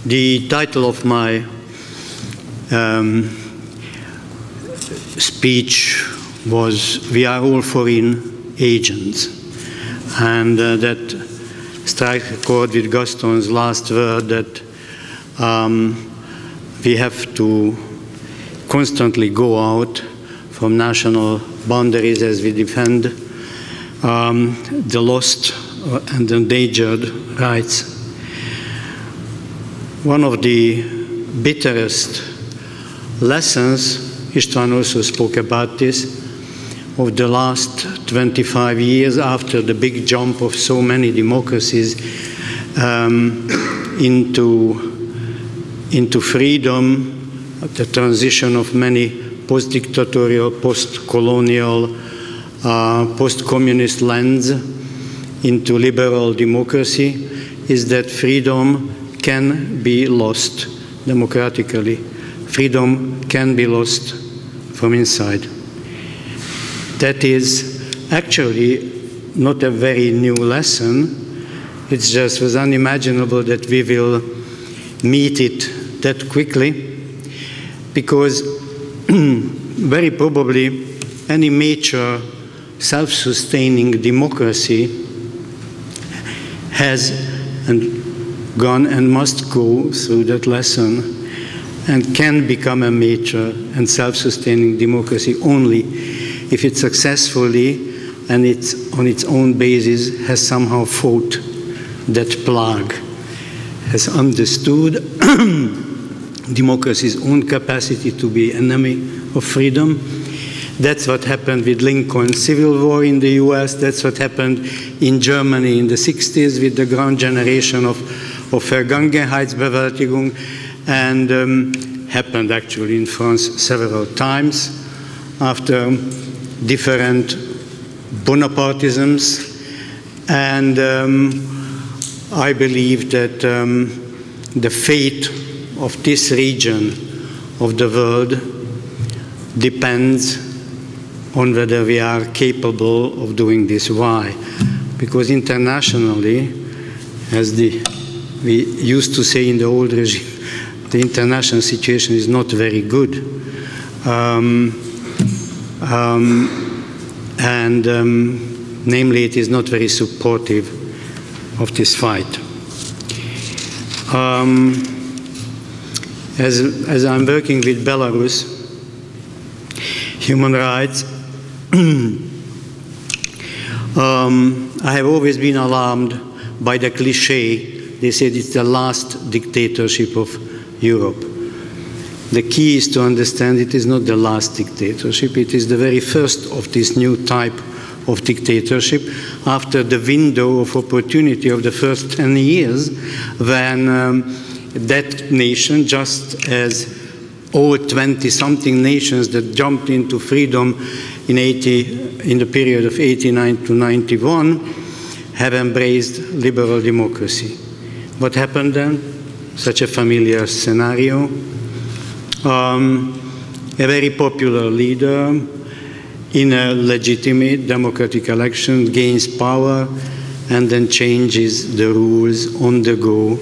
The title of my speech was "We are all foreign agents," and that strikes a chord with Gaston's last word that we have to constantly go out from national boundaries as we defend the lost and endangered rights. One of the bitterest lessons, István also spoke about this, of the last 25 years after the big jump of so many democracies into freedom, the transition of many post-dictatorial, post-colonial, post-communist lands into liberal democracy, is that freedom can be lost democratically. Freedom can be lost from inside. That is actually not a very new lesson. It just was unimaginable that we will meet it that quickly, because very probably any major self-sustaining democracy has gone and must go through that lesson, and can become a major and self-sustaining democracy only if it successfully and on its own basis has somehow fought that plague, has understood democracy's own capacity to be enemy of freedom. That's what happened with Lincoln's Civil War in the US. That's what happened in Germany in the 60s with the grand generation of Vergangenheitsbewältigung, and happened actually in France several times after different Bonapartisms. And I believe that the fate of this region of the world depends on whether we are capable of doing this. Why? Because internationally, as we used to say in the old regime, the international situation is not very good. Namely, it is not very supportive of this fight. As I'm working with Belarus human rights, I have always been alarmed by the cliché. They said it's the last dictatorship of Europe. The key is to understand it is not the last dictatorship, it is the very first of this new type of dictatorship after the window of opportunity of the first 10 years when that nation, just as all 20-something nations that jumped into freedom in the period of 89 to 91, have embraced liberal democracy. What happened then? Such a familiar scenario. A very popular leader in a legitimate democratic election gains power and then changes the rules on the go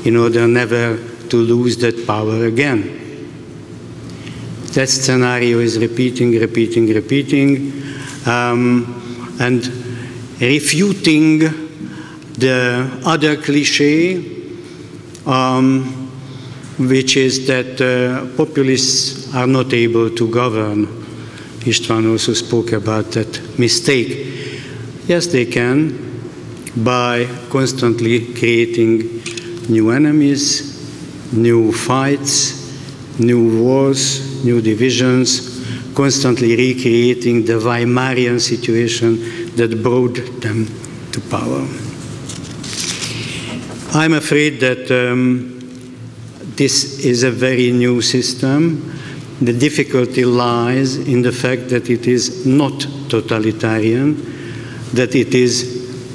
in order never to lose that power again. That scenario is repeating, and refuting the other cliché, which is that populists are not able to govern. István also spoke about that mistake. Yes, they can, by constantly creating new enemies, new fights, new wars, new divisions, constantly recreating the Weimarian situation that brought them to power. I'm afraid that this is a very new system. The difficulty lies in the fact that it is not totalitarian, that it is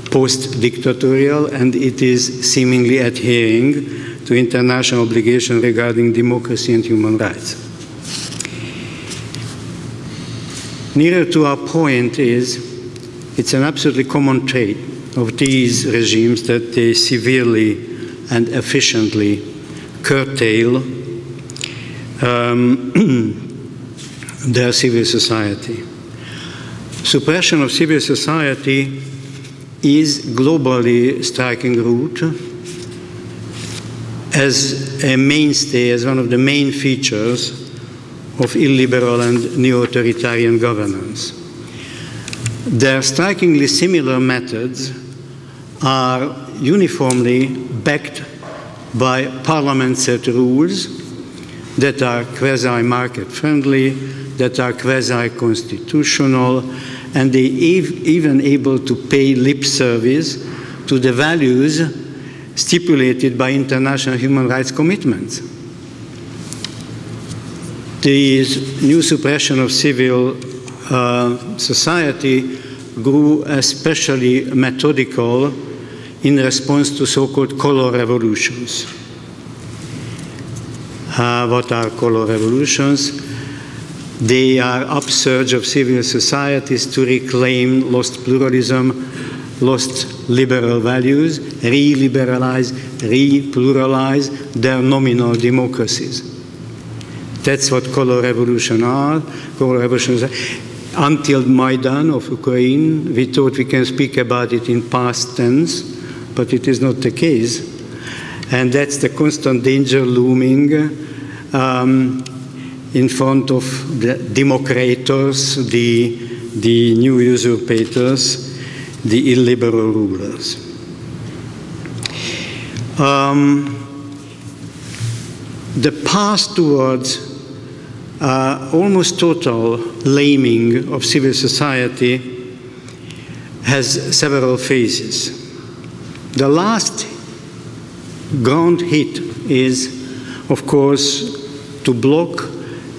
post-dictatorial, and it is seemingly adhering to international obligations regarding democracy and human rights. Nearer to our point is, it's an absolutely common trait of these regimes that they severely and efficiently curtail their civil society. Suppression of civil society is globally striking root as a mainstay, as one of the main features of illiberal and neo-authoritarian governance. Their strikingly similar methods are uniformly backed by parliament-set rules that are quasi-market friendly, that are quasi-constitutional, and they even able to pay lip service to the values stipulated by international human rights commitments. This new suppression of civil society grew especially methodical in response to so-called color revolutions. What are color revolutions? They are upsurge of civil societies to reclaim lost pluralism, lost liberal values, re-liberalize, re-pluralize their nominal democracies. That's what color revolutions are. Color revolutions are. Until Maidan of Ukraine, we thought we can speak about it in past tense, but it is not the case. And that's the constant danger looming in front of the democrators, the new usurpators, the illiberal rulers. The path towards almost total laming of civil society has several phases. The last ground hit is, of course, to block,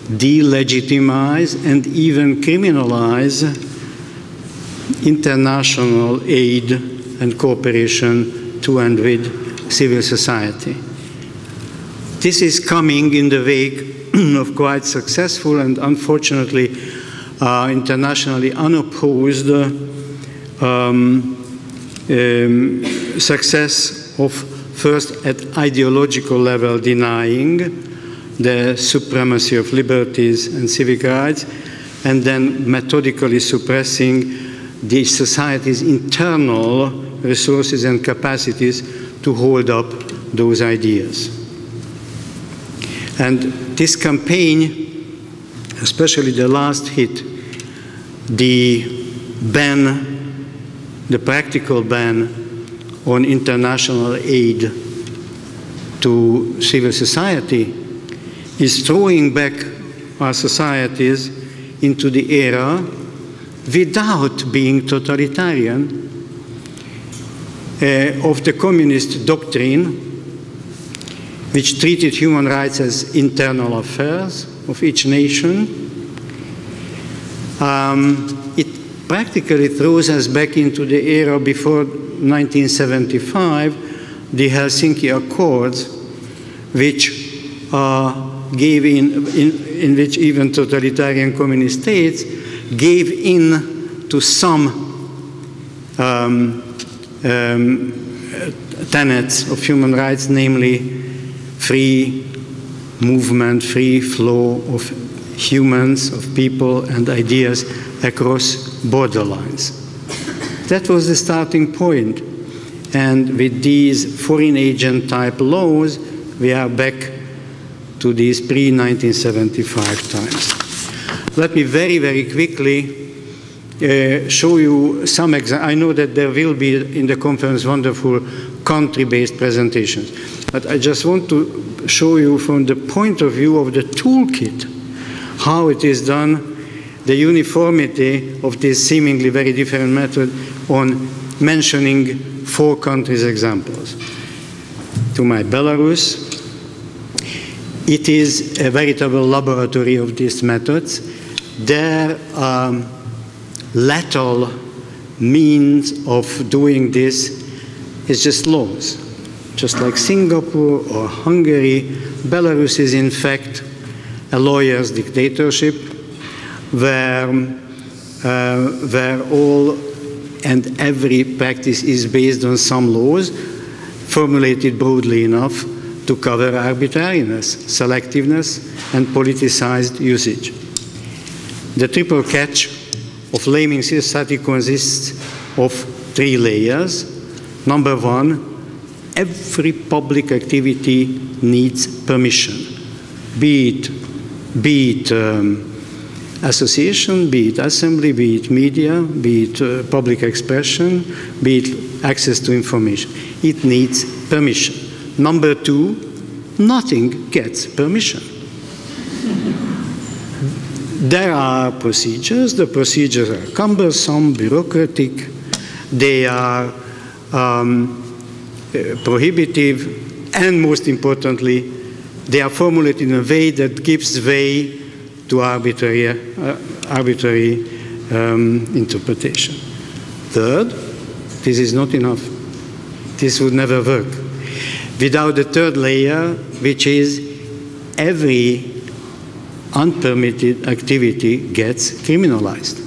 delegitimize, and even criminalize international aid and cooperation to and with civil society. This is coming in the wake of quite successful and unfortunately internationally unopposed success of first at ideological level denying the supremacy of liberties and civic rights, and then methodically suppressing the society's internal resources and capacities to hold up those ideas. And this campaign, especially the last hit, the ban, the practical ban on international aid to civil society, is throwing back our societies into the era without being totalitarian of the communist doctrine, which treated human rights as internal affairs of each nation. It practically throws us back into the era before 1975, the Helsinki Accords, which gave in which even totalitarian communist states gave in to some tenets of human rights, namely free movement, free flow of humans, of people and ideas across borderlines. That was the starting point. And with these foreign agent type laws, we are back to these pre-1975 times. Let me very, very quickly show you some examples. I know that there will be in the conference wonderful country-based presentations, but I just want to show you from the point of view of the toolkit how it is done, the uniformity of this seemingly very different method on mentioning 4 countries' examples. To my Belarus, it is a veritable laboratory of these methods. Their lethal means of doing this is just laws. Just like Singapore or Hungary, Belarus is in fact a lawyer's dictatorship where all and every practice is based on some laws formulated broadly enough to cover arbitrariness, selectiveness, and politicized usage. The triple catch of blaming society consists of 3 layers. Number 1, every public activity needs permission, be it association, be it assembly, be it media, be it public expression, be it access to information. It needs permission. Number 2, nothing gets permission. There are procedures. The procedures are cumbersome, bureaucratic. They are prohibitive, and most importantly, they are formulated in a way that gives way to arbitrary interpretation. Third, this is not enough. This would never work. Without the third layer, which is every unpermitted activity gets criminalized.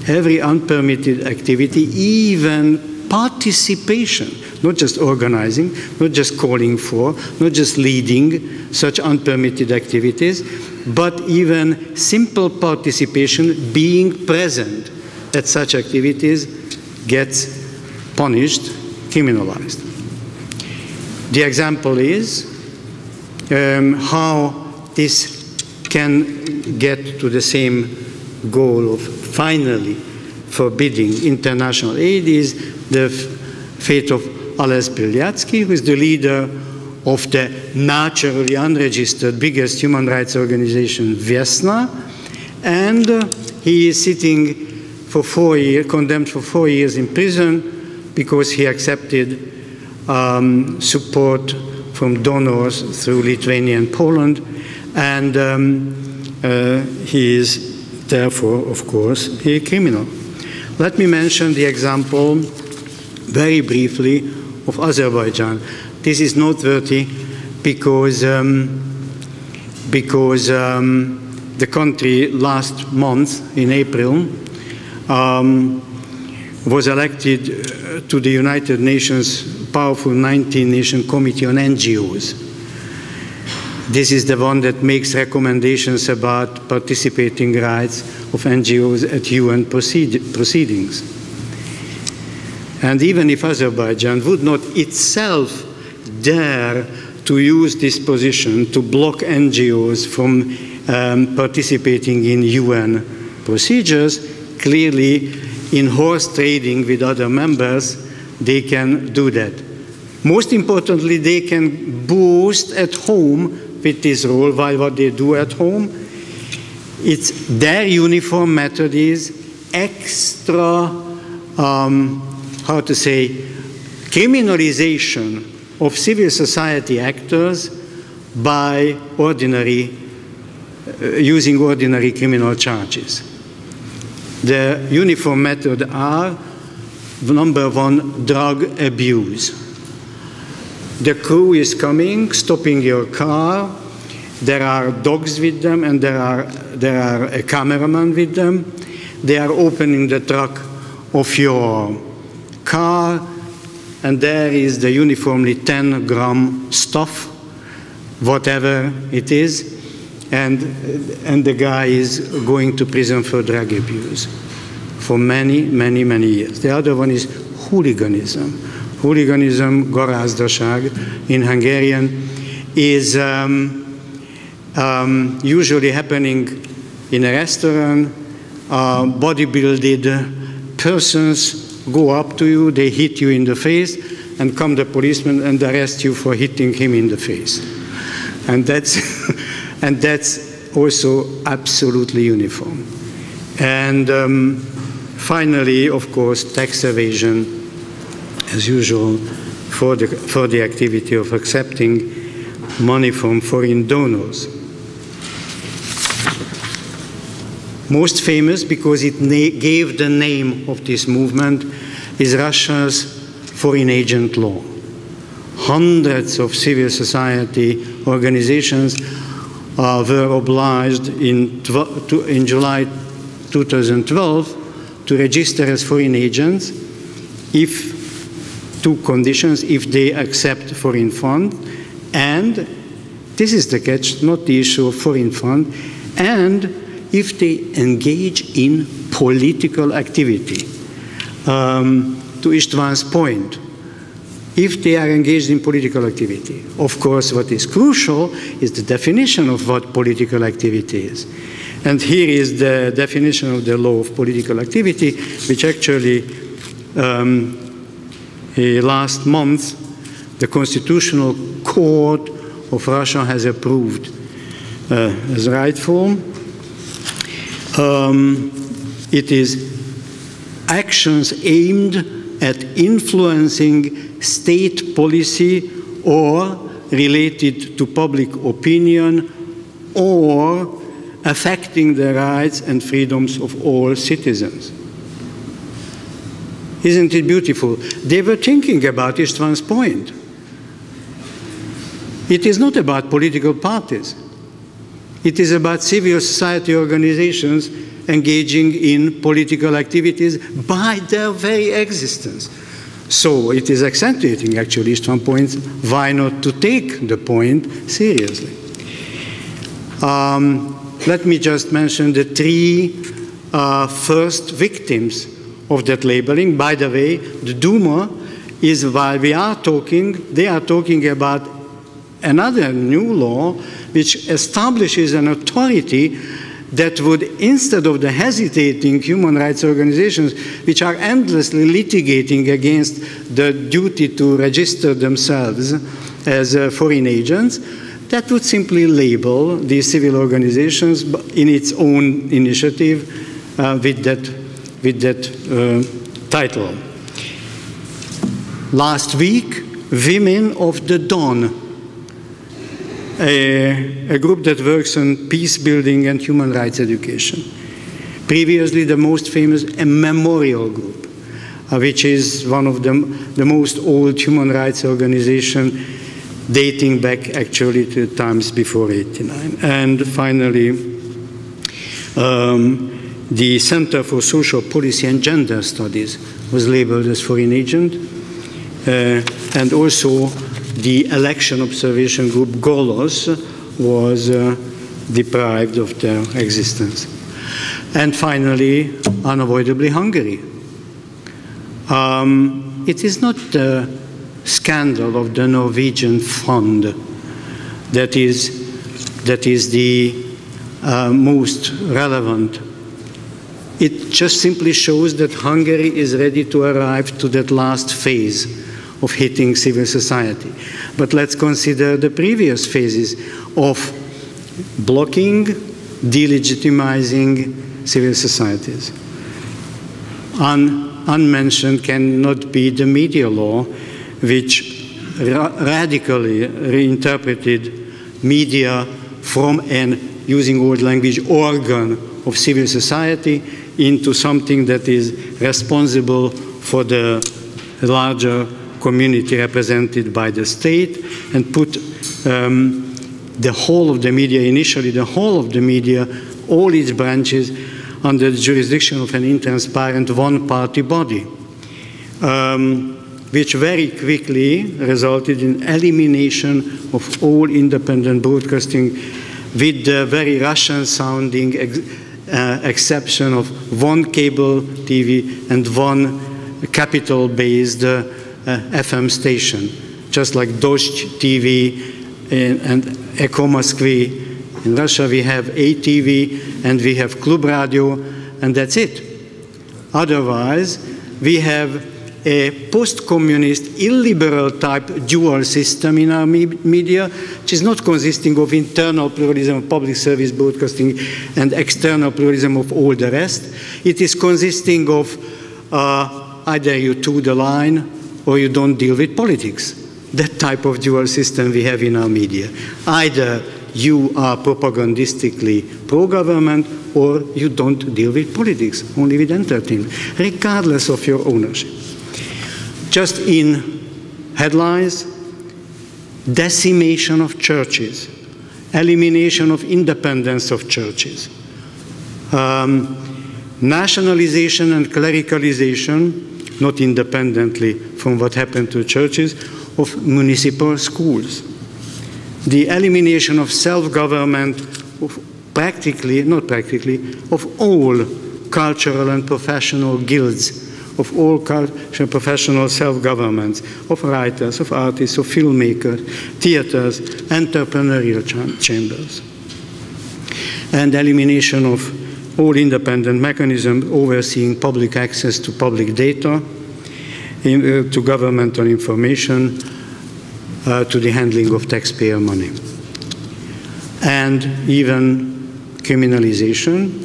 Every unpermitted activity, even participation, not just organizing, not just calling for, not just leading such unpermitted activities, but even simple participation, being present at such activities, gets punished, criminalized. The example is how this can get to the same goal of finally forbidding international aid is the fate of Ales Bialyatsky, who is the leader of the naturally unregistered biggest human rights organization, Vesna, and he is sitting for 4 years, condemned for 4 years in prison because he accepted support from donors through Lithuania and Poland, and he is therefore, of course, a criminal. Let me mention the example very briefly of Azerbaijan. This is noteworthy because the country last month, in April, was elected to the United Nations powerful 19-nation Committee on NGOs. This is the one that makes recommendations about participating rights of NGOs at UN proceedings. And even if Azerbaijan would not itself dare to use this position to block NGOs from participating in UN procedures, clearly in horse trading with other members, they can do that. Most importantly, they can boast at home with this role, while what they do at home, it's their uniform method is extra, how to say, criminalization of civil society actors by using ordinary criminal charges. The uniform method are, number 1, drug abuse. The crew is coming, stopping your car. There are dogs with them, and there are a cameraman with them. They are opening the trunk of your car, and there is the uniformly 10-gram stuff, whatever it is, and the guy is going to prison for drug abuse for many, many, many years. The other one is hooliganism. Hooliganism, garázdaság in Hungarian, is usually happening in a restaurant. Bodybuilded persons go up to you, they hit you in the face, and come the policeman and arrest you for hitting him in the face. And that's, and that's also absolutely uniform. And finally, of course, tax evasion, as usual, for the activity of accepting money from foreign donors. Most famous, because it gave the name of this movement, is Russia's foreign agent law. Hundreds of civil society organizations were obliged in July 2012 to register as foreign agents if 2 conditions: if they accept foreign funds And this is the catch, not the issue of foreign fund, and if they engage in political activity. To István's point, if they are engaged in political activity, of course what is crucial is the definition of what political activity is. And here is the definition of the law of political activity, which actually last month the Constitutional Court of Russia has approved as rightful. It is actions aimed at influencing state policy or related to public opinion or affecting the rights and freedoms of all citizens. Isn't it beautiful? They were thinking about István's point. It is not about political parties. It is about civil society organizations engaging in political activities by their very existence. So it is accentuating actually István's point. Why not to take the point seriously? Let me just mention the three first victims of that labeling. By the way, the Duma is, while we are talking, they are talking about another new law which establishes an authority that would, instead of the hesitating human rights organizations which are endlessly litigating against the duty to register themselves as foreign agents, that would simply label these civil organizations in its own initiative with that title. Last week, Women of the Dawn, a group that works on peace building and human rights education. Previously, the most famous, a memorial group, which is one of the most old human rights organization dating back actually to times before '89. And finally, the Center for Social Policy and Gender Studies was labeled as foreign agent, and also the election observation group Golos was deprived of their existence. And finally, unavoidably, Hungary. It is not the scandal of the Norwegian fund that is the most relevant. It just simply shows that Hungary is ready to arrive to that last phase of hitting civil society. But let's consider the previous phases of blocking, delegitimizing civil societies. Unmentioned cannot be the media law, which radically reinterpreted media from an, using old language, organ of civil society into something that is responsible for the larger community represented by the state, and put the whole of the media, initially the whole of the media, all its branches, under the jurisdiction of an intransparent one-party body, which very quickly resulted in elimination of all independent broadcasting, with the very Russian-sounding exception of one cable TV and one capital-based FM station, just like Dost TV and Echo Moskvy. In Russia we have ATV and we have Klub Radio, and that's it. Otherwise, we have a post-communist, illiberal type dual system in our media, which is not consisting of internal pluralism of public service broadcasting and external pluralism of all the rest. It is consisting of either you toe the line or you don't deal with politics. That type of dual system we have in our media. Either you are propagandistically pro-government or you don't deal with politics, only with entertainment, regardless of your ownership. Just in headlines, decimation of churches, elimination of independence of churches, nationalization and clericalization, not independently from what happened to churches, of municipal schools. the elimination of self-government of of all cultural and professional guilds, of all cultural professional self-governments, of writers, of artists, of filmmakers, theaters, entrepreneurial chambers, and elimination of all independent mechanisms overseeing public access to public data, to governmental information, to the handling of taxpayer money. And even criminalization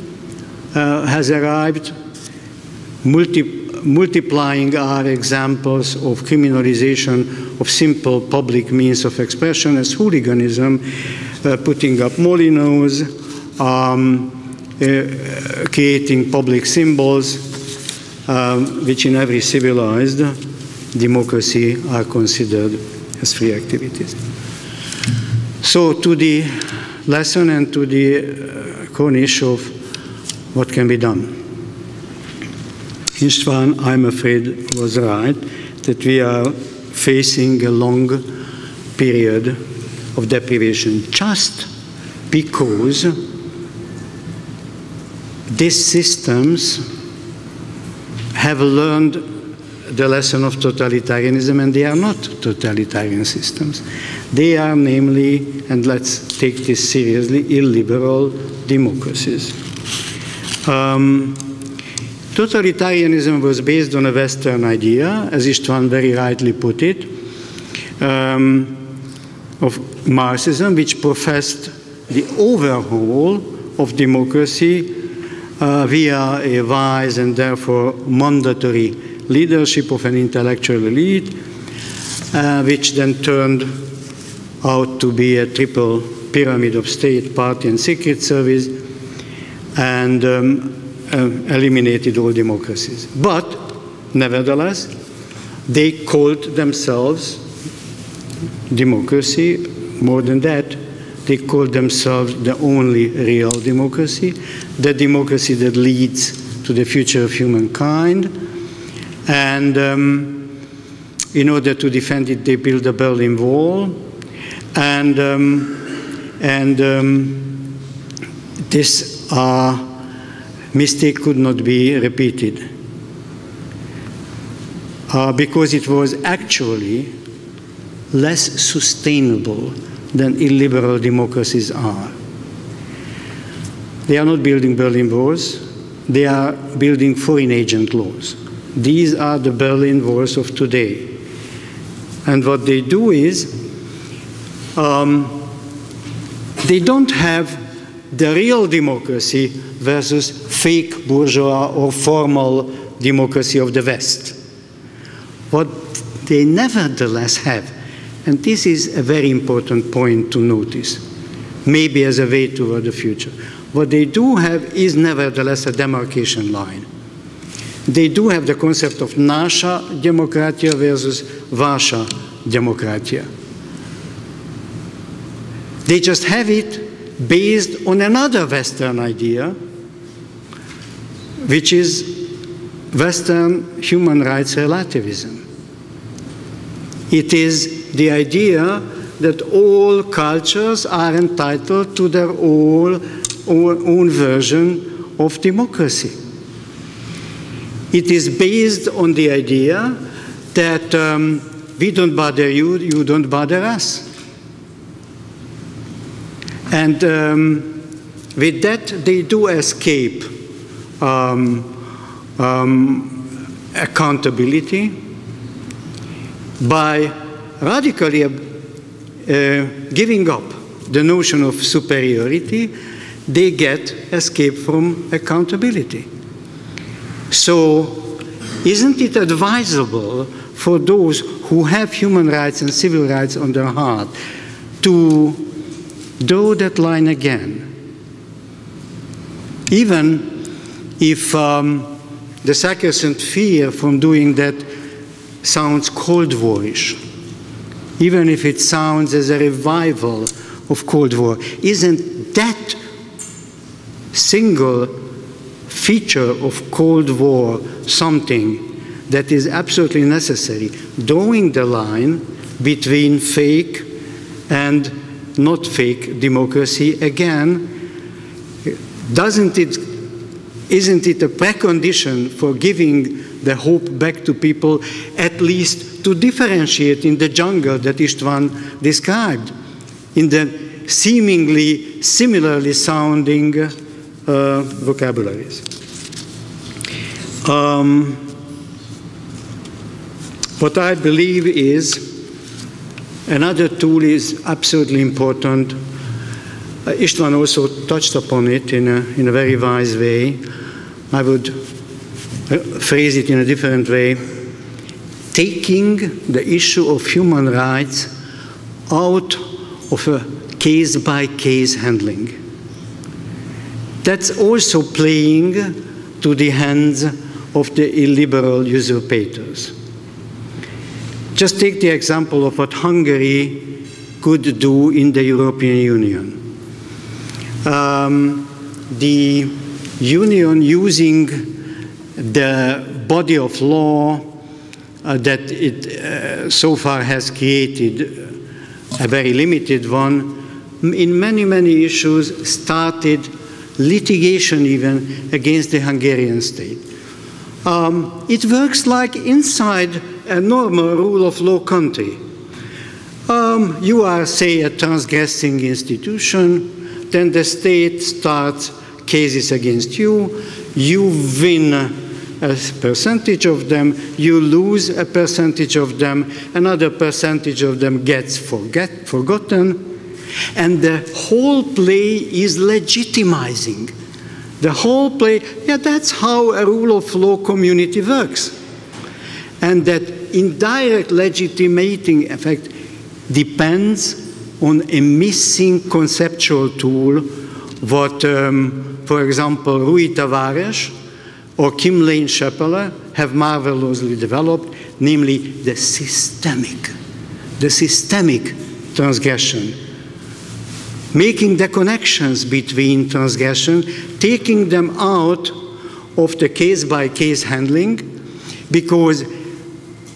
has arrived, multiplying our examples of criminalization of simple public means of expression as hooliganism, putting up molinos, creating public symbols, which in every civilized democracy are considered as free activities. So to the lesson and to the corniche of what can be done. István, I'm afraid, was right, that we are facing a long period of deprivation just because these systems have learned the lesson of totalitarianism, and they are not totalitarian systems. They are namely, and let's take this seriously, illiberal democracies. Totalitarianism was based on a Western idea, as István very rightly put it, of Marxism, which professed the overhaul of democracy via a wise and therefore mandatory leadership of an intellectual elite, which then turned out to be a triple pyramid of state, party, and secret service, and eliminated all democracies. But, nevertheless, they called themselves democracy. More than that, they called themselves the only real democracy, the democracy that leads to the future of humankind. And in order to defend it, they built the Berlin Wall. And this mistake could not be repeated because it was actually less sustainable than illiberal democracies are. They are not building Berlin walls, they are building foreign agent laws. These are the Berlin walls of today. And what they do is, they don't have the real democracy versus fake bourgeois or formal democracy of the West. What they nevertheless have, and this is a very important point to notice, maybe as a way toward the future, what they do have is nevertheless a demarcation line. They do have the concept of naša demokratija versus vaša demokratija. They just have it based on another Western idea, which is Western human rights relativism. It is the idea that all cultures are entitled to their own version of democracy. It is based on the idea that we don't bother you, you don't bother us. And with that, they do escape accountability by radically giving up the notion of superiority. They get escape from accountability. So, isn't it advisable for those who have human rights and civil rights on their heart to draw that line again? Even if the sacrosanct fear from doing that sounds Cold War-ish, even if it sounds as a revival of Cold War, isn't that single feature of Cold War something that is absolutely necessary, drawing the line between fake and not fake democracy, again, isn't it a precondition for giving the hope back to people, at least to differentiate in the jungle that István described, in the seemingly similarly sounding vocabularies? What I believe is another tool is absolutely important. István also touched upon it in a very wise way. I would phrase it in a different way. Taking the issue of human rights out of a case-by-case handling. That's also playing to the hands of the illiberal usurpators. Just take the example of what Hungary could do in the European Union. The Union, using the body of law that it so far has created, a very limited one, in many, many issues started litigation even against the Hungarian state. It works like inside a normal rule of law country. You are, say, a transgressing institution, then the state starts cases against you, you win a percentage of them, you lose a percentage of them, another percentage of them gets forgotten, and the whole play is legitimizing. The whole play, yeah, that's how a rule of law community works. And that indirect legitimating effect depends on a missing conceptual tool, what, for example, Rui Tavares or Kim Lane-Schepeler have marvelously developed, namely the systemic transgression. Making the connections between transgression, taking them out of the case-by-case handling, because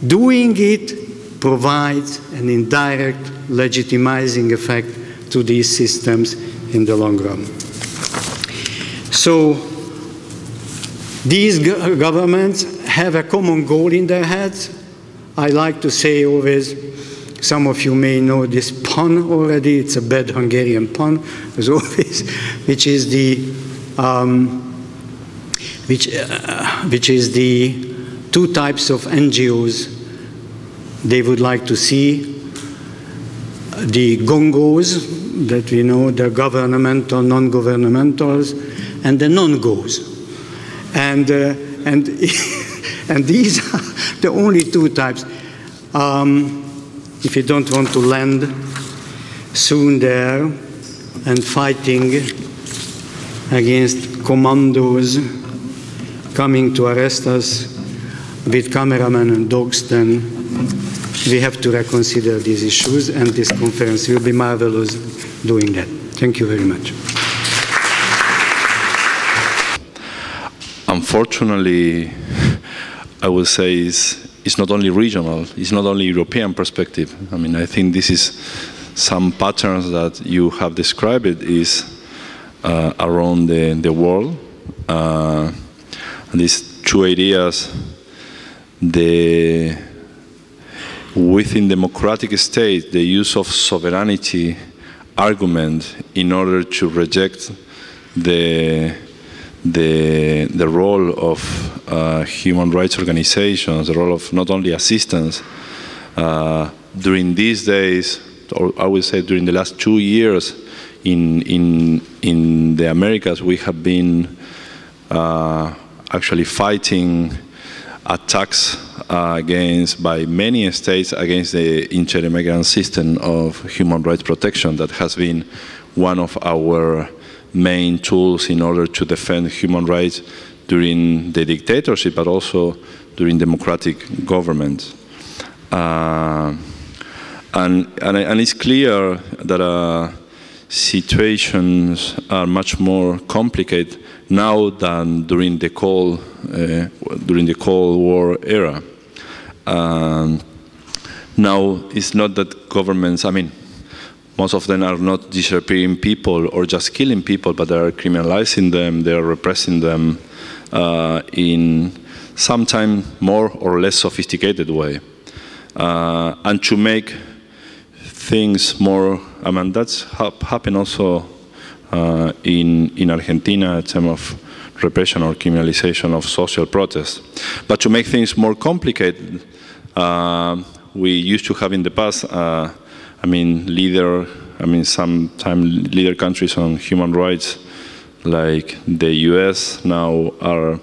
doing it provides an indirect legitimizing effect to these systems in the long run. So these governments have a common goal in their heads. I like to say always, some of you may know this pun already, it's a bad Hungarian pun, as always, which is the two types of NGOs they would like to see. The gongos, that we know, the governmental, non-governmentals, and the non-gos. And these are the only two types. If you don't want to land soon there and fighting against commandos coming to arrest us with cameramen and dogs, then we have to reconsider these issues, and this conference will be marvelous doing that. Thank you very much. Unfortunately, I would say it's not only regional, it's not only European perspective. I mean, I think this is some patterns that you have described is around the world. And these two ideas, within democratic states, the use of sovereignty argument in order to reject the role of human rights organizations, the role of not only assistance. During these days, or I would say during the last 2 years, in the Americas, we have been actually fighting attacks by many states against the inter-immigrant system of human rights protection that has been one of our main tools in order to defend human rights during the dictatorship, but also during democratic government. And it's clear that situations are much more complicated now than during the Cold War era. Now it's not that governments, I mean, most of them are not disappearing people or just killing people, but they are criminalizing them, they are repressing them in sometimes more or less sophisticated way. And to make things more, I mean, that's happened also in Argentina in terms of repression or criminalization of social protest. But to make things more complicated, we used to have in the past, sometimes leader countries on human rights, like the US now are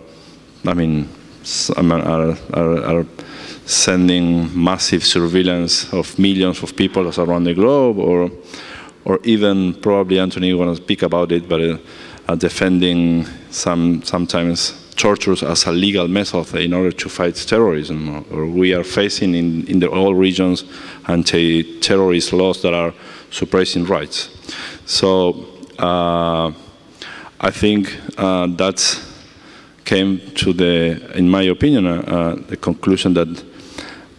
sending massive surveillance of millions of people around the globe, or even probably Anthony will speak about it, but defending sometimes torture as a legal method in order to fight terrorism. Or we are facing in all regions anti-terrorist laws that are suppressing rights. So I think that came to in my opinion, the conclusion that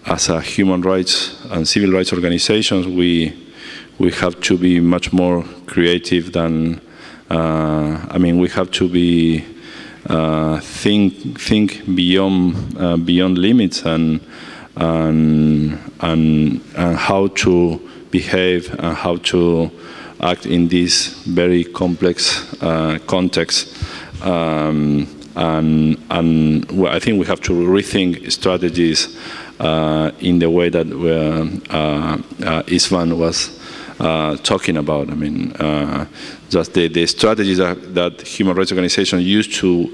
as a human rights and civil rights organizations, we have to be much more creative than, we have to be think beyond limits and how to behave and how to act in this very complex context. And I think we have to rethink strategies in the way that Istvan was talking about. Just the strategies that human rights organizations used to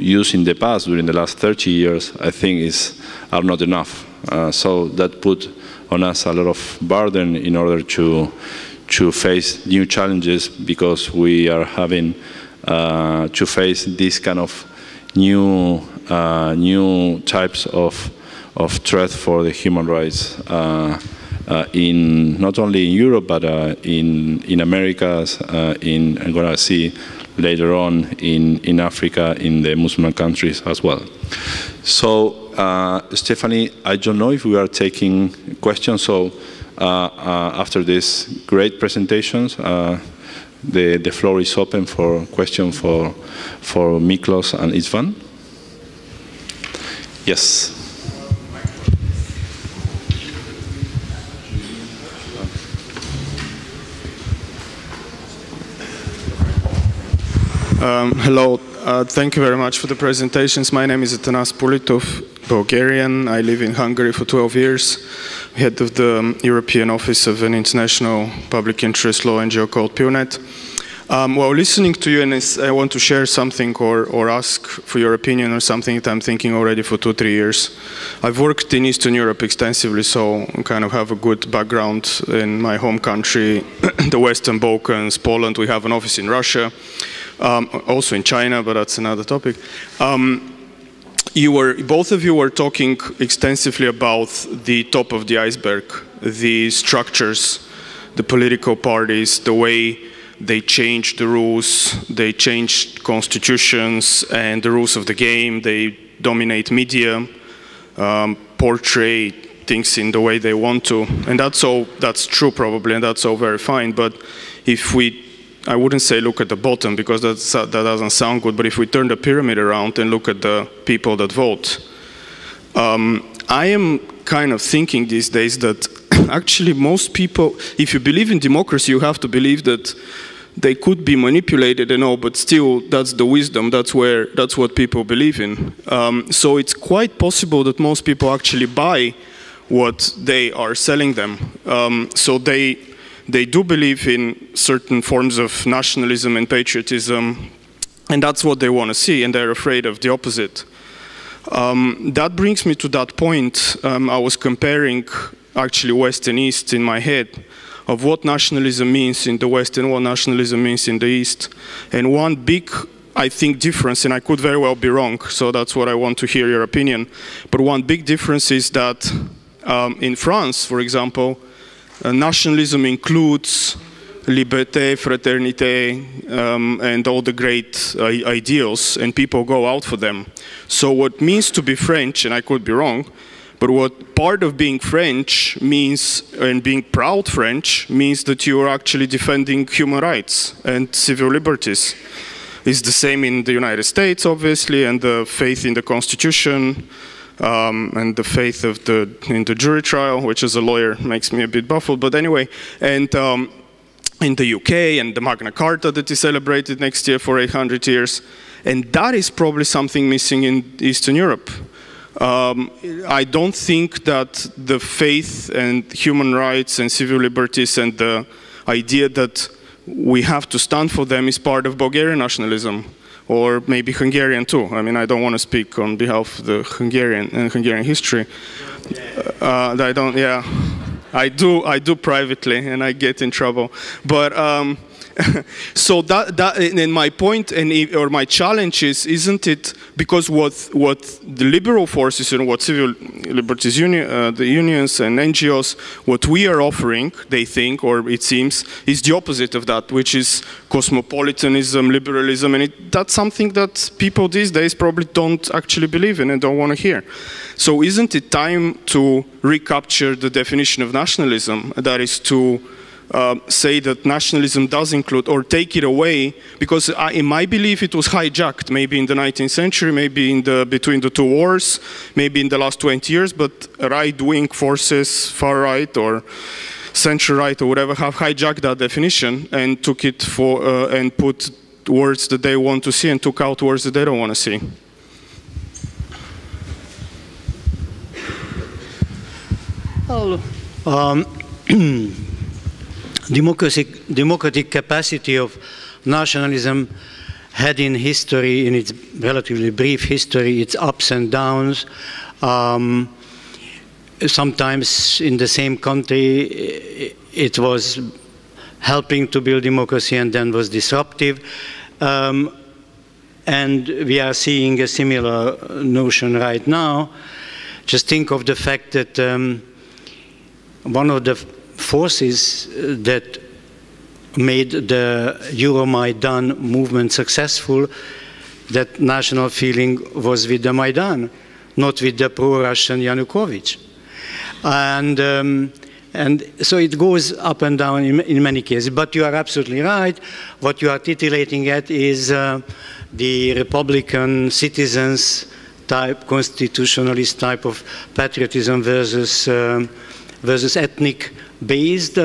use in the past during the last 30 years, I think are not enough. So that put on us a lot of burden in order to face new challenges, because we are having to face this kind of new types of threat for the human rights in not only in Europe but in Americas, I'm going to see later on in Africa, in the Muslim countries as well. So Stephanie, I don't know if we are taking questions. So after these great presentations, the floor is open for questions for Miklós and Istvan. Yes. Hello, thank you very much for the presentations. My name is Atanas Pulitov, Bulgarian. I live in Hungary for 12 years, head of the European Office of an international public interest law NGO called PUNET. While listening to you, and I want to share something or ask for your opinion on something that I'm thinking already for 2-3 years. I've worked in Eastern Europe extensively, so I kind of have a good background in my home country, the Western Balkans, Poland. We have an office in Russia. Also in China, but that's another topic. Both of you were talking extensively about the top of the iceberg, the structures, the political parties, the way they changed the rules, they changed constitutions and the rules of the game, they dominate media, portray things in the way they want to. And that's true probably, and that's all very fine, but if I wouldn't say look at the bottom, because that doesn't sound good, but if we turn the pyramid around and look at the people that vote, I am kind of thinking these days that actually most people, if you believe in democracy, you have to believe that they could be manipulated and all, but still that's the wisdom, that's what people believe in. So it's quite possible that most people actually buy what they are selling them. So they do believe in certain forms of nationalism and patriotism, and that's what they want to see, and they're afraid of the opposite. That brings me to that point. I was comparing actually West and East in my head of what nationalism means in the West and what nationalism means in the East. And one big, I think, difference, and I could very well be wrong, so that's what I want to hear your opinion, but one big difference is that in France, for example, nationalism includes liberté, fraternité, and all the great ideals, and people go out for them. So what it means to be French, and I could be wrong, But what part of being French means, and being proud French, means that you are actually defending human rights and civil liberties. It's the same in the United States, obviously, and the faith in the Constitution, and the faith of in the jury trial, which as a lawyer makes me a bit baffled, but anyway, and in the UK, and the Magna Carta that is celebrated next year for 800 years, and that is probably something missing in Eastern Europe. I don't think that the faith and human rights and civil liberties and the idea that we have to stand for them is part of Bulgarian nationalism, or maybe Hungarian too. I mean, I don't want to speak on behalf of the Hungarian history. I don't, yeah. I do privately, and I get in trouble. But so and my point or my challenge is, isn't it because what the liberal forces and what civil liberties the unions and NGOs, what we are offering, they think, or it seems, is the opposite of that, which is cosmopolitanism, liberalism, and that's something that people these days probably don't actually believe in and don't want to hear. So isn't it time to recapture the definition of nationalism, that is to say that nationalism does include, or take it away, because in my belief it was hijacked maybe in the 19th century, maybe in between the two wars, maybe in the last 20 years, but right-wing forces, far-right or center-right or whatever, have hijacked that definition and took it and put words that they want to see and took out words that they don't want to see. Democratic capacity of nationalism had in history, in its relatively brief history, its ups and downs. Sometimes in the same country it was helping to build democracy and then was disruptive. And we are seeing a similar notion right now. Just think of the fact that one of the forces that made the Euromaidan movement successful, that national feeling was with the Maidan, not with the pro-Russian Yanukovych. And so it goes up and down in many cases. But you are absolutely right. What you are titillating at is the Republican citizens type, constitutionalist type of patriotism versus ethnic-based,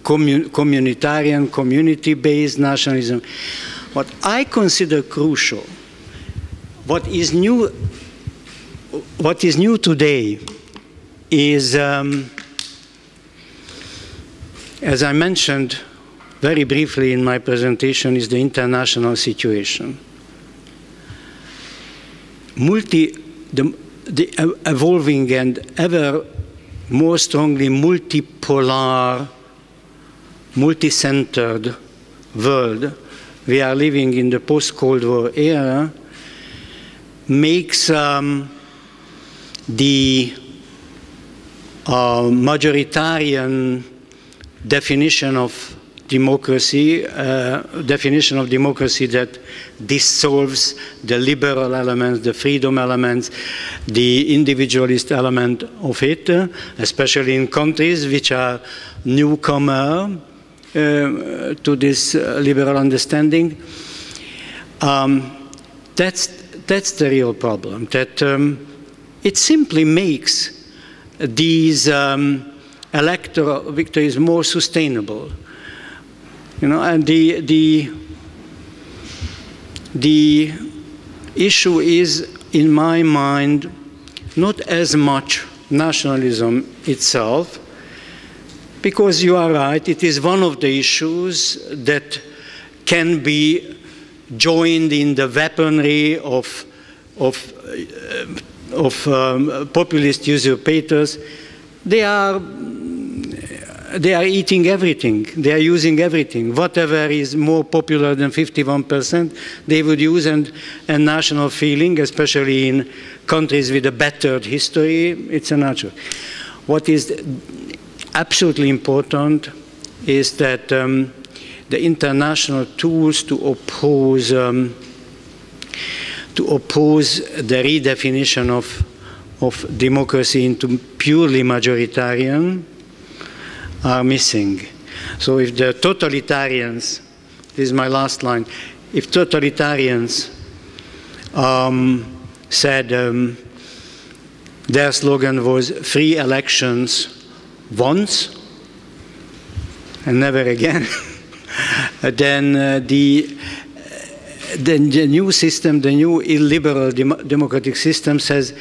communitarian, community-based nationalism. What I consider crucial, what is new today is, as I mentioned very briefly in my presentation, is the international situation. The evolving and ever more strongly multipolar, multi-centered world we are living in the post-Cold War era makes the majoritarian definition of democracy, that dissolves the liberal elements, the freedom elements, the individualist element of it, especially in countries which are newcomer to this liberal understanding. That's the real problem, that it simply makes these electoral victories more sustainable. You know, and the issue is, in my mind, not as much nationalism itself, because you are right, it is one of the issues that can be joined in the weaponry of populist usurpators. They are eating everything. They are using everything. Whatever is more popular than 51%, they would use, and national feeling, especially in countries with a battered history, it's a natural. What is absolutely important is that the international tools to oppose the redefinition of democracy into purely majoritarian are missing. So if the totalitarians, this is my last line, if totalitarians said their slogan was free elections once and never again, then the new system, the new illiberal democratic system says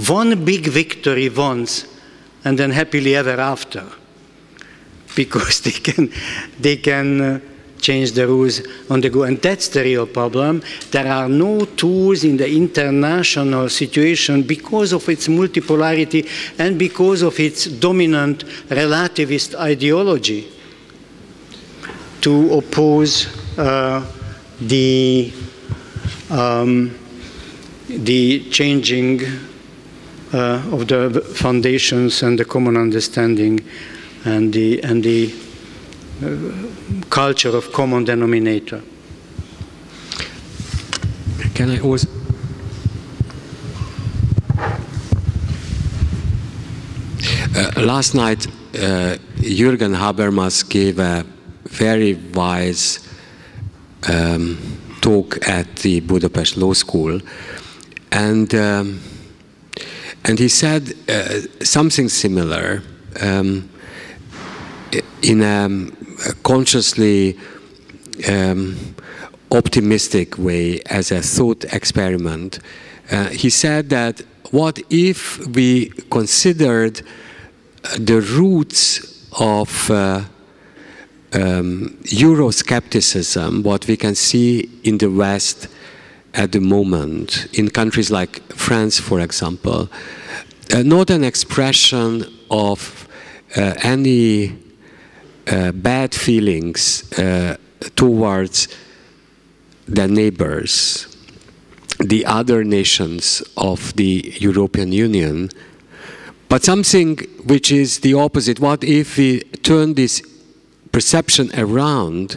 one big victory once and then happily ever after, because they can change the rules on the go. And that's the real problem. There are no tools in the international situation because of its multipolarity and because of its dominant relativist ideology to oppose the changing of the foundations and the common understanding and the culture of common denominator. Can I also? Last night, Jürgen Habermas gave a very wise talk at the Budapest Law School, and he said something similar in a consciously optimistic way as a thought experiment. He said that what if we considered the roots of Euroscepticism, what we can see in the West at the moment, in countries like France, for example, not an expression of any bad feelings towards the neighbors, the other nations of the European Union, but something which is the opposite. What if we turn this perception around,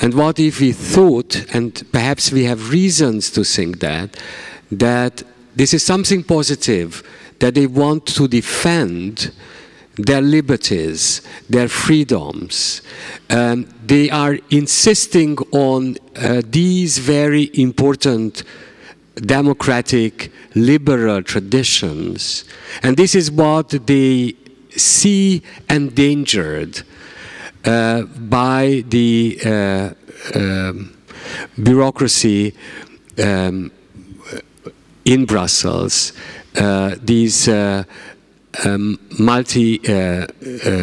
and what if we thought, and perhaps we have reasons to think that this is something positive, that they want to defend their liberties, their freedoms. They are insisting on these very important democratic, liberal traditions. And this is what they see endangered by the bureaucracy in Brussels, these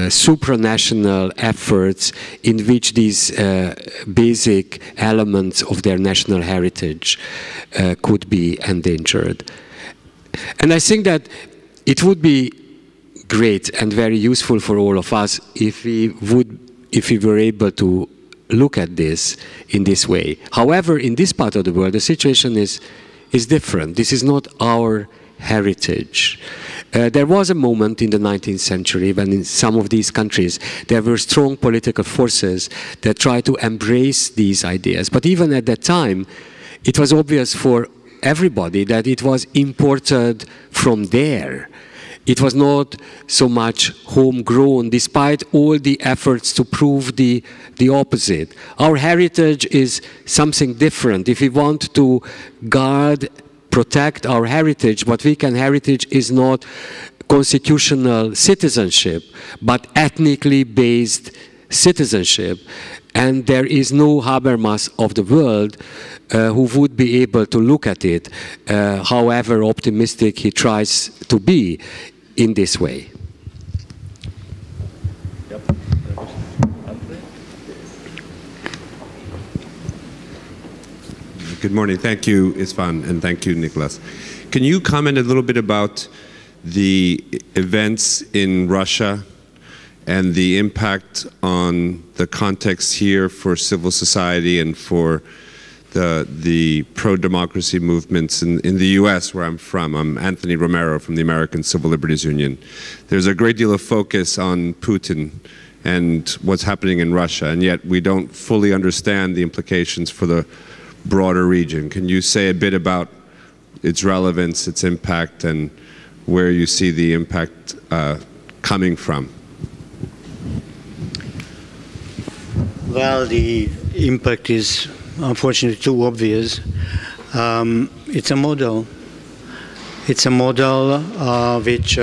supranational efforts in which these basic elements of their national heritage could be endangered. And I think that it would be great and very useful for all of us if we were able to look at this in this way. However, in this part of the world, the situation is different. This is not our heritage. There was a moment in the 19th century when in some of these countries there were strong political forces that tried to embrace these ideas. But even at that time, it was obvious for everybody that it was imported from there. It was not so much homegrown, despite all the efforts to prove the opposite. Our heritage is something different. If we want to guard, protect our heritage, what we can heritage is not constitutional citizenship, but ethnically based citizenship. And there is no Habermas of the world who would be able to look at it, however optimistic he tries to be in this way. Good morning. Thank you, István, and thank you, Miklós. Can you comment a little bit about the events in Russia and the impact on the context here for civil society and for the pro-democracy movements in the US, where I'm from? I'm Anthony Romero from the American Civil Liberties Union. There's a great deal of focus on Putin and what's happening in Russia, and yet we don't fully understand the implications for the broader region. Can you say a bit about its relevance, its impact, and where you see the impact coming from? Well, the impact is unfortunately too obvious. It's a model. It's a model which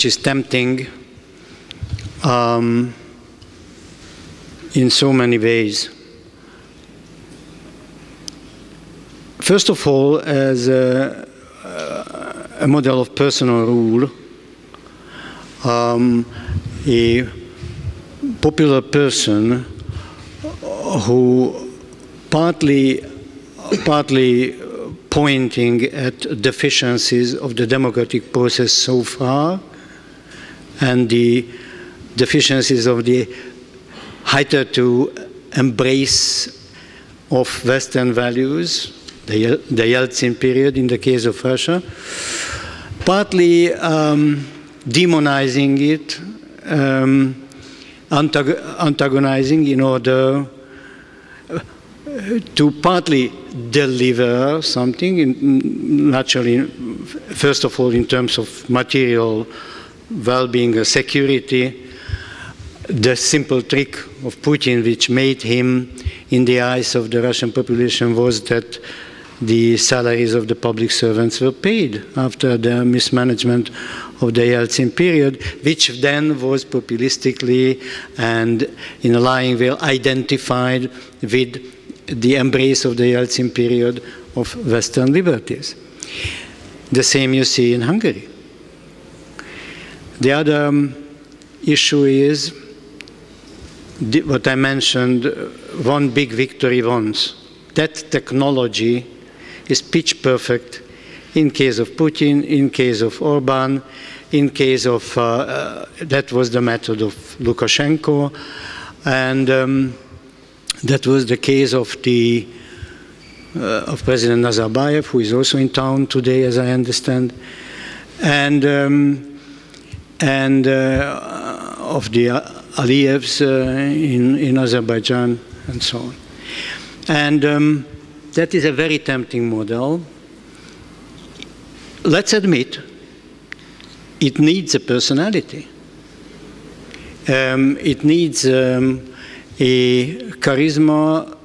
is tempting in so many ways. First of all, as a model of personal rule, a popular person who partly pointing at deficiencies of the democratic process so far and the deficiencies of the hitherto embrace of Western values, the Yeltsin period in the case of Russia, partly demonizing it, antagonizing in order to partly deliver something, naturally, first of all in terms of material well-being or security. The simple trick of Putin, which made him, in the eyes of the Russian population, was that the salaries of the public servants were paid after the mismanagement of the Yeltsin period, which then was populistically and in a lying way identified with the embrace of the Yeltsin period of Western liberties. The same you see in Hungary. The other issue is what I mentioned, one big victory once. That technology is pitch perfect in case of Putin, in case of Orban, in case of, that was the method of Lukashenko, and that was the case of President Nazarbayev, who is also in town today, as I understand, and of the Aliyevs in Azerbaijan, and so on. And that is a very tempting model. Let's admit, it needs a personality. It needs a charisma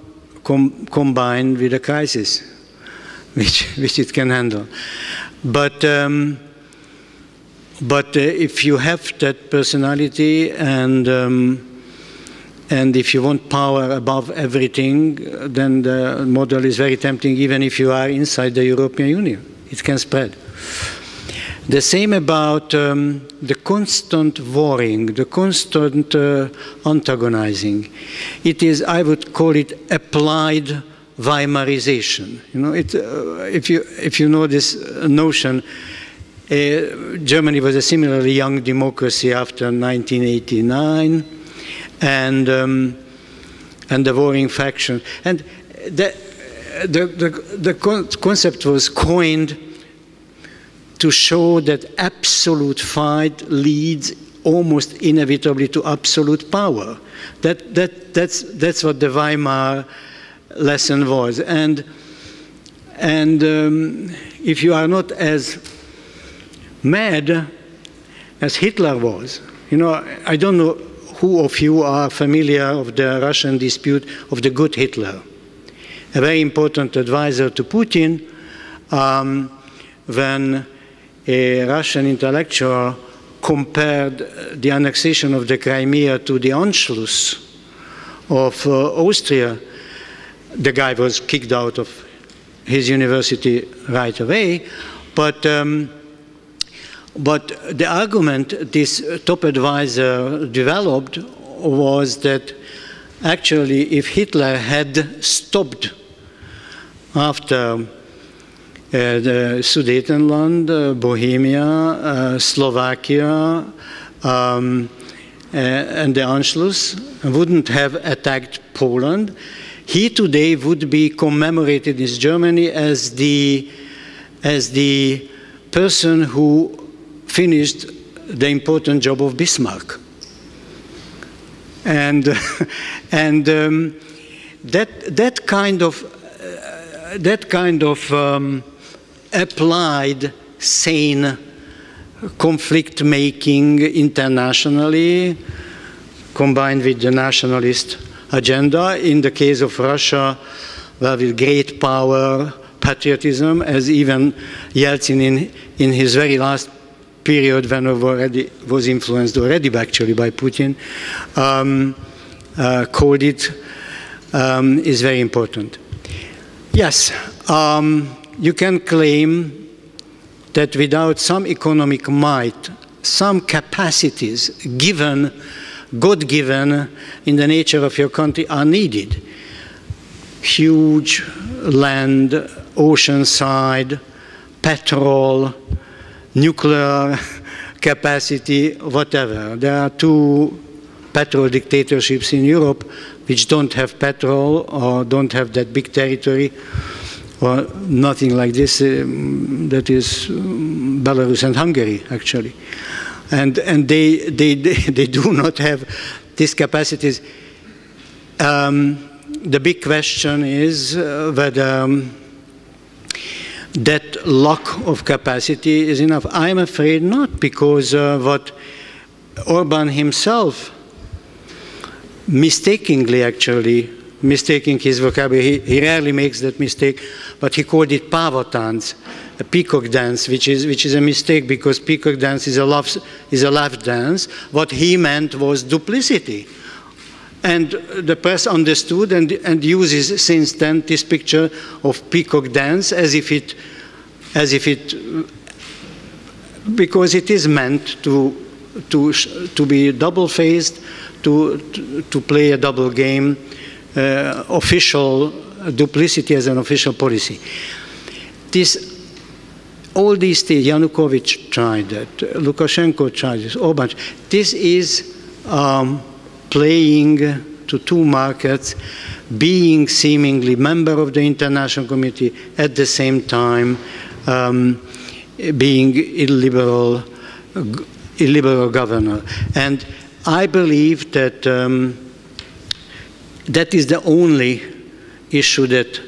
combined with a crisis, which it can handle. But if you have that personality and if you want power above everything, then the model is very tempting, even if you are inside the European Union. It can spread. The same about the constant warring, the constant antagonizing. It is, I would call it, applied Weimarization. You know, if you know this notion, Germany was a similarly young democracy after 1989, and the warring faction. And the concept was coined to show that absolute fight leads almost inevitably to absolute power. That's what the Weimar lesson was. And if you are not as mad as Hitler was, you know, I don't know who of you are familiar of the Russian dispute of the good Hitler, a very important advisor to Putin, when a Russian intellectual compared the annexation of the Crimea to the Anschluss of Austria. The guy was kicked out of his university right away, but the argument this top advisor developed was that actually if Hitler had stopped after the Sudetenland, Bohemia, Slovakia, and the Anschluss, wouldn't have attacked Poland, he today would be commemorated in Germany as the person who finished the important job of Bismarck. And that kind of applied sane conflict making internationally, combined with the nationalist agenda. In the case of Russia, well, with great power, patriotism, as even Yeltsin in his very last period, when already was influenced already actually by Putin, called it, is very important. Yes, you can claim that without some economic might, some capacities given, God-given in the nature of your country are needed. Huge land, oceanside, petrol, nuclear capacity, whatever. There are 2 petrol dictatorships in Europe which don't have petrol or don't have that big territory or nothing like this. That is Belarus and Hungary, actually. And they do not have these capacities. The big question is whether that lack of capacity is enough. I'm afraid not, because what Orban himself mistakenly, actually, mistaking his vocabulary, he rarely makes that mistake, but he called it pavotans, a peacock dance, which is a mistake, because peacock dance is a laugh dance. What he meant was duplicity. And the press understood and uses since then this picture of peacock dance as if it, because it is meant to be double-faced, to play a double game, official duplicity as an official policy. All these things, Yanukovych tried that, Lukashenko tried this, Orban. This is playing to 2 markets, being seemingly member of the international community, at the same time being illiberal governor. And I believe that that is the only issue that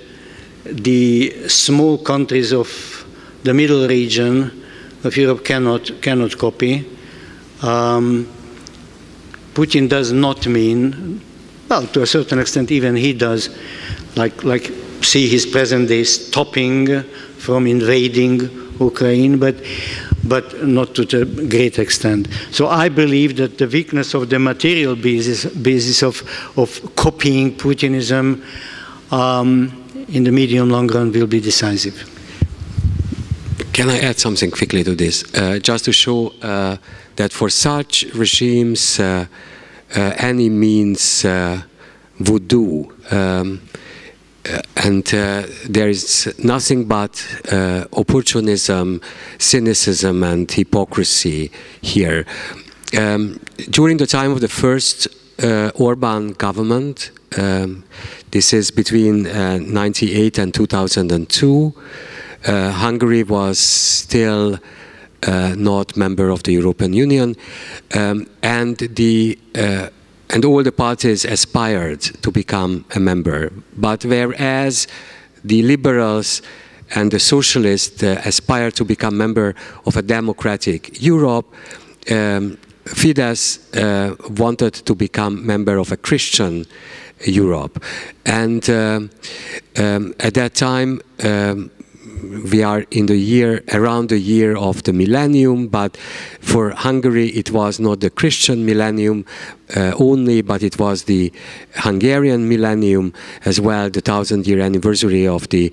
the small countries of the middle region of Europe cannot copy. Putin does not mean, well, to a certain extent, even he does, like see his present day stopping from invading Ukraine, but not to the great extent. So I believe that the weakness of the material basis of copying Putinism in the medium long run will be decisive. Can I add something quickly to this? Just to show that for such regimes, any means would do. And there is nothing but opportunism, cynicism, and hypocrisy here. During the time of the first Orban government, this is between 1998 and 2002, Hungary was still not member of the European Union, and all the parties aspired to become a member. But whereas the liberals and the socialists aspired to become member of a democratic Europe, Fidesz wanted to become member of a Christian Europe. And at that time, we are in the year, around the year of the millennium, but for Hungary it was not the Christian millennium only, but it was the Hungarian millennium as well, the 1000-year anniversary of the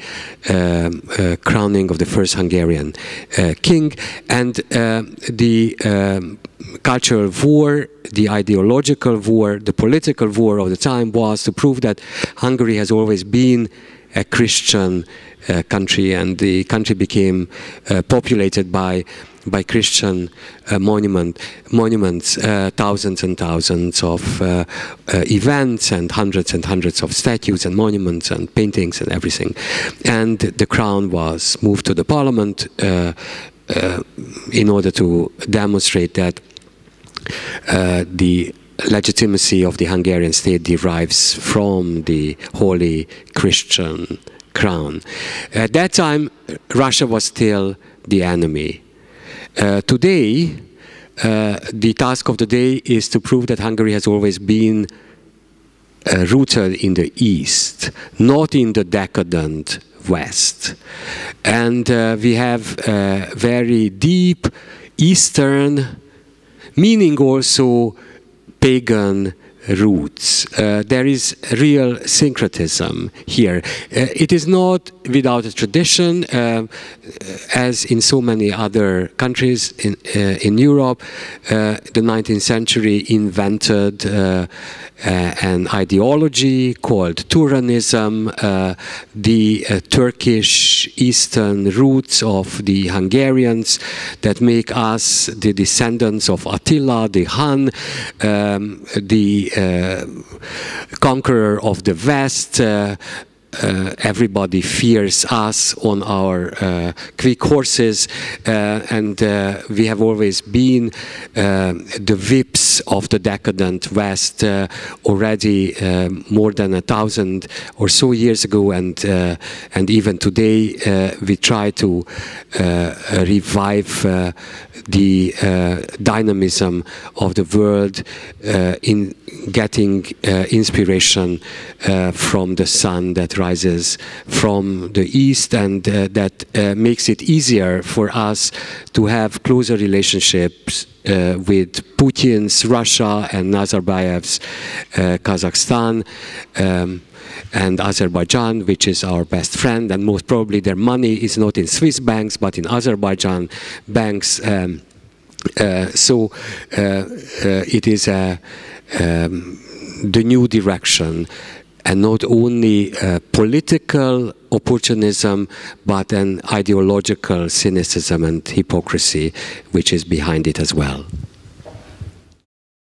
crowning of the first Hungarian king. And the cultural war, the ideological war, the political war of the time was to prove that Hungary has always been a Christian country, and the country became populated by Christian monuments, thousands and thousands of events, and hundreds of statues and monuments and paintings and everything. And the crown was moved to the parliament in order to demonstrate that the legitimacy of the Hungarian state derives from the holy Christian crown. At that time, Russia was still the enemy. Today, the task of the day is to prove that Hungary has always been rooted in the East, not in the decadent West. And we have very deep Eastern, meaning also pagan roots. There is real syncretism here. It is not without a tradition, as in so many other countries in Europe. The 19th century invented an ideology called Turanism, the Turkish Eastern roots of the Hungarians that make us the descendants of Attila, the Hun, the conqueror of the West. Everybody fears us on our quick horses, and we have always been the whips of the decadent West already more than 1,000 or so years ago, and even today we try to revive the dynamism of the world in getting inspiration from the sun that rises from the east, and that makes it easier for us to have closer relationships with Putin's Russia and Nazarbayev's Kazakhstan, and Azerbaijan, which is our best friend, and most probably their money is not in Swiss banks but in Azerbaijan banks. So it is the new direction, and not only political opportunism, but an ideological cynicism and hypocrisy which is behind it as well.